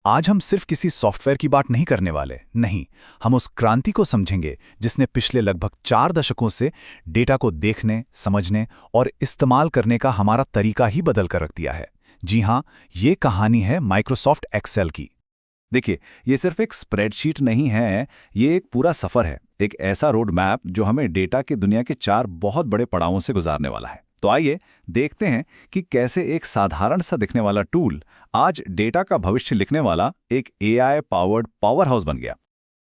आज हम सिर्फ किसी सॉफ्टवेयर की बात नहीं करने वाले, नहीं, हम उस क्रांति को समझेंगे जिसने पिछले लगभग 4 दशकों से डेटा को देखने, समझने और इस्तेमाल करने का हमारा तरीका ही बदल कर रख दिया है। जी हाँ, ये कहानी है माइक्रोसॉफ्ट एक्सेल की। देखिए, ये सिर्फ एक स्प्रेडशीट नहीं है, ये एक पूरा सफ़र है, एक ऐसा रोड मैप जो हमें डेटा की दुनिया के 4 बहुत बड़े पड़ावों से गुजारने वाला है। तो आइए देखते हैं कि कैसे एक साधारण सा दिखने वाला टूल आज डेटा का भविष्य लिखने वाला एक एआई पावर्ड पावर हाउस बन गया।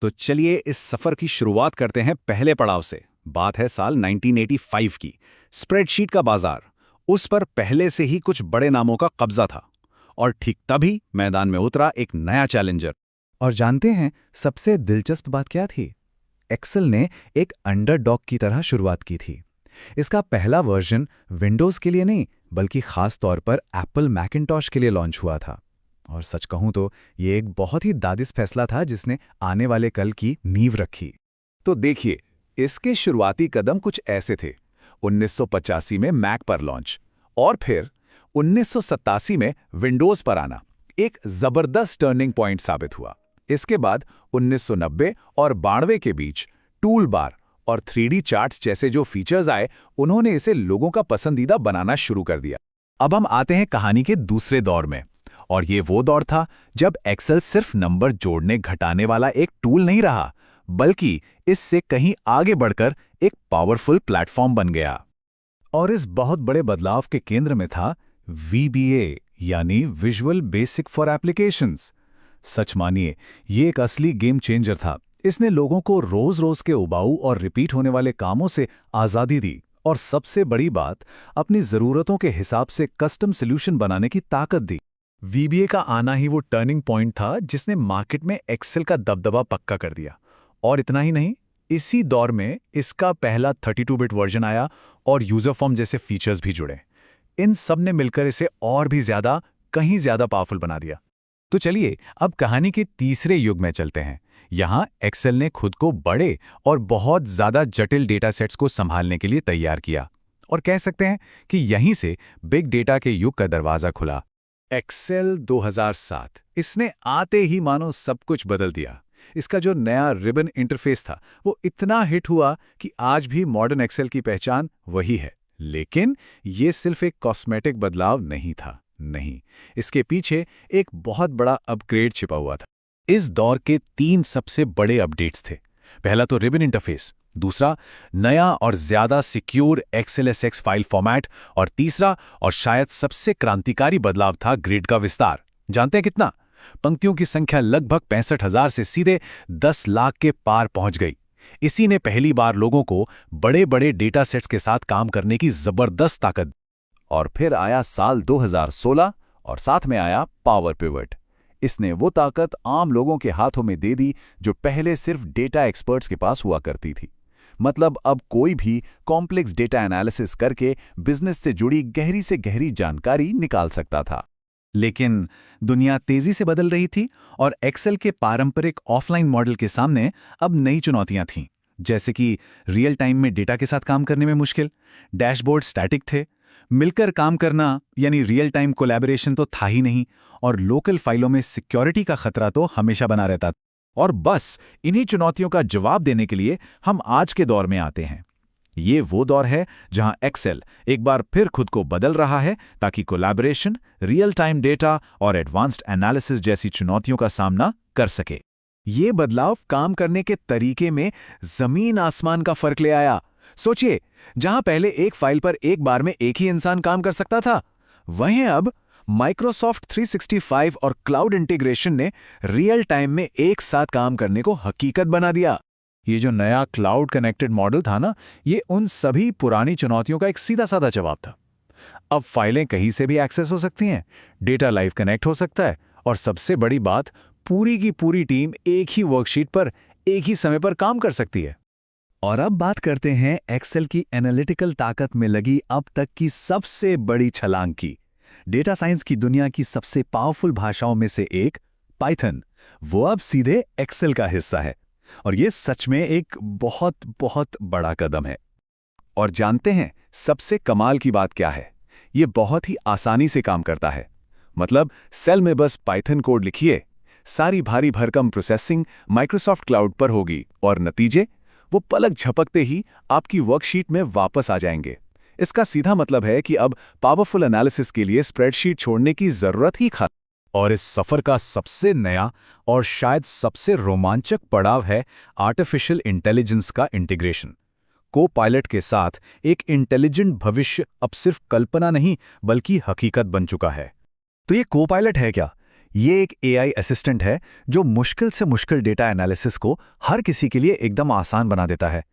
तो चलिए इस सफ़र की शुरुआत करते हैं पहले पड़ाव से। बात है साल 1985 की। स्प्रेडशीट का बाजार, उस पर पहले से ही कुछ बड़े नामों का कब्जा था। और ठीक तभी मैदान में उतरा एक नया चैलेंजर। और जानते हैं सबसे दिलचस्प बात क्या थी? एक्सेल ने एक अंडरडॉग की तरह शुरुआत की थी। इसका पहला वर्जन विंडोज़ के लिए नहीं, बल्कि खास तौर पर एप्पल मैकिन्टॉश के लिए लॉन्च हुआ था। और सच कहूं तो ये एक बहुत ही दादिश फैसला था जिसने आने वाले कल की नींव रखी। तो देखिए, इसके शुरुआती कदम कुछ ऐसे थे। 1985 में मैक पर लॉन्च और फिर 1987 में विंडोज़ पर आना एक जबरदस्त टर्निंग पॉइंट साबित हुआ। इसके बाद 1990 और 92 के बीच टूल बार और 3D चार्ट्स जैसे जो फीचर्स आए, उन्होंने इसे लोगों का पसंदीदा बनाना शुरू कर दिया। अब हम आते हैं कहानी के दूसरे दौर में। और ये वो दौर था जब एक्सेल सिर्फ नंबर जोड़ने घटाने वाला एक टूल नहीं रहा, बल्कि इससे कहीं आगे बढ़कर एक पावरफुल प्लेटफॉर्म बन गया। और इस बहुत बड़े बदलाव के केंद्र में था VBA, यानी विजुअल बेसिक फॉर एप्लीकेशंस। सच मानिए, ये एक असली गेम चेंजर था। इसने लोगों को रोज-रोज के उबाऊ और रिपीट होने वाले कामों से आज़ादी दी और सबसे बड़ी बात, अपनी ज़रूरतों के हिसाब से कस्टम सॉल्यूशन बनाने की ताकत दी। VBA का आना ही वो टर्निंग पॉइंट था जिसने मार्केट में एक्सेल का दबदबा पक्का कर दिया। और इतना ही नहीं, इसी दौर में इसका पहला 32 बिट वर्जन आया और यूजर फॉर्म जैसे फीचर्स भी जुड़े। इन सब ने मिलकर इसे और भी ज्यादा, कहीं ज्यादा पावरफुल बना दिया। तो चलिए अब कहानी के तीसरे युग में चलते हैं। यहाँ एक्सेल ने खुद को बड़े और बहुत ज्यादा जटिल डेटा सेट्स को संभालने के लिए तैयार किया। और कह सकते हैं कि यहीं से बिग डेटा के युग का दरवाजा खुला। एक्सेल 2007, इसने आते ही मानो सब कुछ बदल दिया। इसका जो नया रिबन इंटरफेस था वो इतना हिट हुआ कि आज भी मॉडर्न एक्सेल की पहचान वही है। लेकिन ये सिर्फ एक कॉस्मेटिक बदलाव नहीं था, नहीं, इसके पीछे एक बहुत बड़ा अपग्रेड छिपा हुआ था। इस दौर के 3 सबसे बड़े अपडेट्स थे। पहला तो रिबन इंटरफेस, दूसरा नया और ज्यादा सिक्योर XLSX फाइल फॉर्मेट, और तीसरा और शायद सबसे क्रांतिकारी बदलाव था ग्रिड का विस्तार। जानते हैं कितना? पंक्तियों की संख्या लगभग 65,000 से सीधे 10 लाख के पार पहुंच गई। इसी ने पहली बार लोगों को बड़े बड़े डेटा सेट्स के साथ काम करने की जबरदस्त ताकत। और फिर आया साल 2016 और साथ में आया पावर पिवट। इसने वो ताकत आम लोगों के हाथों में दे दी जो पहले सिर्फ डेटा एक्सपर्ट्स के पास हुआ करती थी। मतलब अब कोई भी कॉम्प्लेक्स डेटा एनालिसिस करके बिजनेस से जुड़ी गहरी से गहरी जानकारी निकाल सकता था। लेकिन दुनिया तेजी से बदल रही थी और एक्सेल के पारंपरिक ऑफलाइन मॉडल के सामने अब नई चुनौतियां थीं, जैसे कि रियल टाइम में डेटा के साथ काम करने में मुश्किल, डैशबोर्ड स्टैटिक थे, मिलकर काम करना यानी रियल टाइम कोलैबोरेशन तो था ही नहीं, और लोकल फाइलों में सिक्योरिटी का खतरा तो हमेशा बना रहता था। और बस इन्हीं चुनौतियों का जवाब देने के लिए हम आज के दौर में आते हैं। ये वो दौर है जहां एक्सेल एक बार फिर खुद को बदल रहा है ताकि कोलैबोरेशन, रियल टाइम डेटा और एडवांस्ड एनालिसिस जैसी चुनौतियों का सामना कर सके। ये बदलाव काम करने के तरीके में जमीन आसमान का फर्क ले आया। सोचिए, जहां पहले एक फाइल पर एक बार में एक ही इंसान काम कर सकता था, वहीं अब माइक्रोसॉफ्ट 365 और क्लाउड इंटीग्रेशन ने रियल टाइम में एक साथ काम करने को हकीकत बना दिया। ये जो नया क्लाउड कनेक्टेड मॉडल था ना, ये उन सभी पुरानी चुनौतियों का एक सीधा साधा जवाब था। अब फाइलें कहीं से भी एक्सेस हो सकती हैं, डेटा लाइव कनेक्ट हो सकता है, और सबसे बड़ी बात, पूरी की पूरी टीम एक ही वर्कशीट पर एक ही समय पर काम कर सकती है। और अब बात करते हैं एक्सेल की एनालिटिकल ताकत में लगी अब तक की सबसे बड़ी छलांग की। डेटा साइंस की दुनिया की सबसे पावरफुल भाषाओं में से एक, पाइथन, वो अब सीधे एक्सेल का हिस्सा है। और ये सच में एक बहुत बहुत बड़ा कदम है। और जानते हैं सबसे कमाल की बात क्या है? ये बहुत ही आसानी से काम करता है। मतलब सेल में बस पाइथन कोड लिखिए, सारी भारी भरकम प्रोसेसिंग माइक्रोसॉफ्ट क्लाउड पर होगी और नतीजे वो पलक झपकते ही आपकी वर्कशीट में वापस आ जाएंगे। इसका सीधा मतलब है कि अब पावरफुल एनालिसिस के लिए स्प्रेडशीट छोड़ने की जरूरत ही खत्म। और इस सफर का सबसे नया और शायद सबसे रोमांचक पड़ाव है आर्टिफिशियल इंटेलिजेंस का इंटीग्रेशन। को-पायलट के साथ एक इंटेलिजेंट भविष्य अब सिर्फ कल्पना नहीं बल्कि हकीकत बन चुका है। तो ये को-पायलट है क्या? ये एक एआई असिस्टेंट है जो मुश्किल से मुश्किल डेटा एनालिसिस को हर किसी के लिए एकदम आसान बना देता है।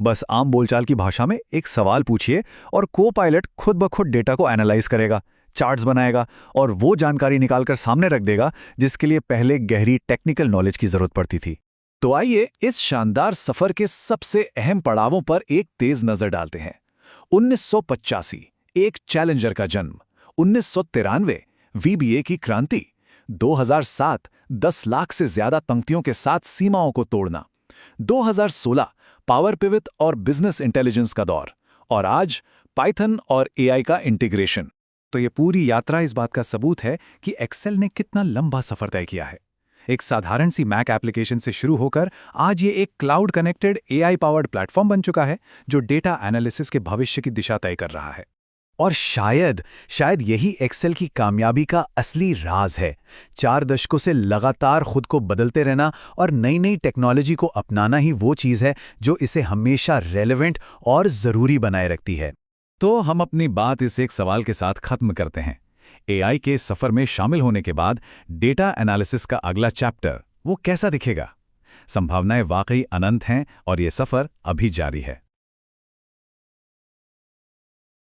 बस आम बोलचाल की भाषा में एक सवाल पूछिए और को-पायलट खुद ब खुद डेटा को एनालाइज करेगा, चार्ट्स बनाएगा और वो जानकारी निकालकर सामने रख देगा जिसके लिए पहले गहरी टेक्निकल नॉलेज की जरूरत पड़ती थी। तो आइए इस शानदार सफर के सबसे अहम पड़ावों पर एक तेज नजर डालते हैं। 1985 एक चैलेंजर का जन्म, 1993 वीबीए की क्रांति, 2007 10 लाख से ज्यादा पंक्तियों के साथ सीमाओं को तोड़ना, 2016 पावर पिवट और बिजनेस इंटेलिजेंस का दौर, और आज पाइथन और एआई का इंटीग्रेशन। तो ये पूरी यात्रा इस बात का सबूत है कि एक्सेल ने कितना लंबा सफर तय किया है। एक साधारण सी मैक एप्लीकेशन से शुरू होकर आज ये एक cloud connected AI powered platform बन चुका है जो डेटा एनालिसिस के भविष्य की दिशा तय कर रहा है। और शायद यही एक्सेल की कामयाबी का असली राज है। 4 दशकों से लगातार खुद को बदलते रहना और नई नई टेक्नोलॉजी को अपनाना ही वो चीज़ है जो इसे हमेशा रेलेवेंट और ज़रूरी बनाए रखती है। तो हम अपनी बात इस एक सवाल के साथ खत्म करते हैं। एआई के सफर में शामिल होने के बाद डेटा एनालिसिस का अगला चैप्टर वो कैसा दिखेगा? संभावनाएं वाकई अनंत हैं और ये सफर अभी जारी है।